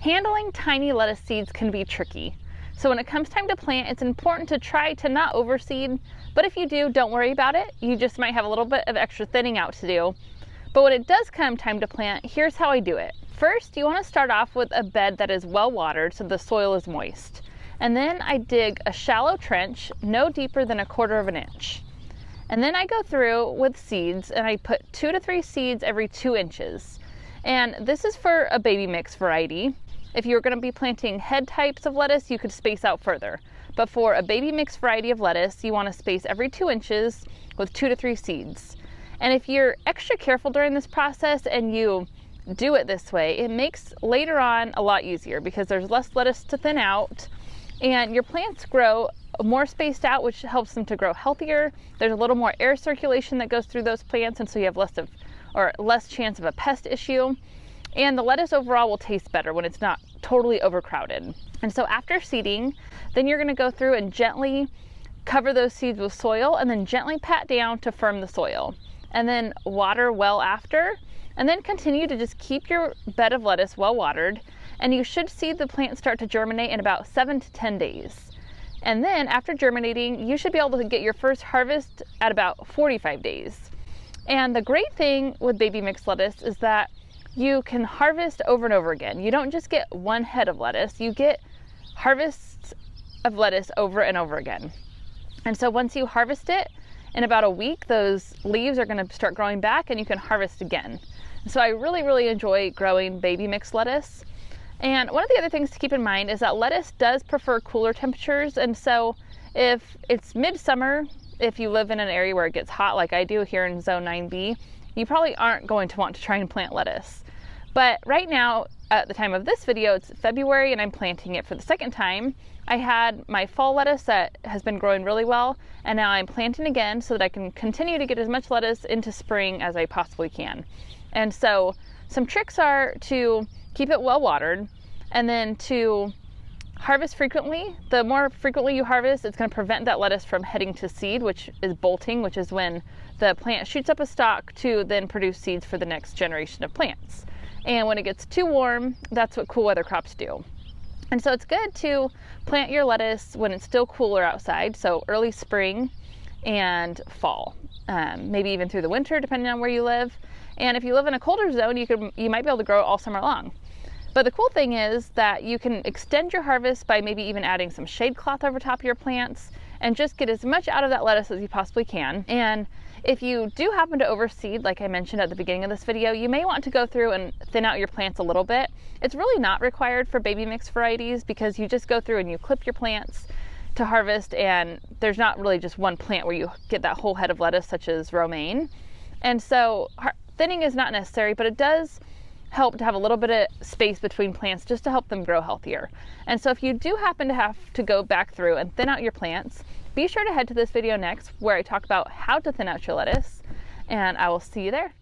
Handling tiny lettuce seeds can be tricky. So when it comes time to plant, it's important to try to not overseed, but if you do, don't worry about it. You just might have a little bit of extra thinning out to do. But when it does come time to plant, here's how I do it. First, you want to start off with a bed that is well watered so the soil is moist. And then I dig a shallow trench, no deeper than 1/4 inch. And then I go through with seeds and I put 2 to 3 seeds every 2 inches. And this is for a baby mix variety. If you're going to be planting head types of lettuce, you could space out further. But for a baby mix variety of lettuce, you want to space every 2 inches with 2 to 3 seeds. And if you're extra careful during this process and you do it this way, it makes later on a lot easier because there's less lettuce to thin out and your plants grow more spaced out, which helps them to grow healthier. There's a little more air circulation that goes through those plants, and so you have less chance of a pest issue. And the lettuce overall will taste better when it's not totally overcrowded. And so after seeding, then you're going to go through and gently cover those seeds with soil and then gently pat down to firm the soil. And then water well after, and then continue to just keep your bed of lettuce well watered. And you should see the plant start to germinate in about 7 to 10 days. And then after germinating, you should be able to get your first harvest at about 45 days. And the great thing with baby mixed lettuce is that you can harvest over and over again. You don't just get one head of lettuce, you get harvests of lettuce over and over again. And so once you harvest it, in about a week, those leaves are going to start growing back and you can harvest again. So I really enjoy growing baby mixed lettuce. And one of the other things to keep in mind is that lettuce does prefer cooler temperatures. And so if it's midsummer, if you live in an area where it gets hot like I do here in Zone 9B, you probably aren't going to want to try and plant lettuce. But right now, at the time of this video, it's February and I'm planting it for the second time. I had my fall lettuce that has been growing really well, and now I'm planting again so that I can continue to get as much lettuce into spring as I possibly can. And so some tricks are to keep it well watered and then to harvest frequently. The more frequently you harvest, it's going to prevent that lettuce from heading to seed, which is bolting, which is when the plant shoots up a stalk to then produce seeds for the next generation of plants. And when it gets too warm, that's what cool weather crops do. And so it's good to plant your lettuce when it's still cooler outside, so early spring and fall, maybe even through the winter, depending on where you live. And if you live in a colder zone, you might be able to grow it all summer long. But the cool thing is that you can extend your harvest by maybe even adding some shade cloth over top of your plants and just get as much out of that lettuce as you possibly can. And if you do happen to overseed, like I mentioned at the beginning of this video, you may want to go through and thin out your plants a little bit. It's really not required for baby mix varieties because you just go through and you clip your plants to harvest, and there's not really just one plant where you get that whole head of lettuce, such as romaine. And so thinning is not necessary, but it does help to have a little bit of space between plants just to help them grow healthier. And so if you do happen to have to go back through and thin out your plants, be sure to head to this video next where I talk about how to thin out your lettuce, and I will see you there.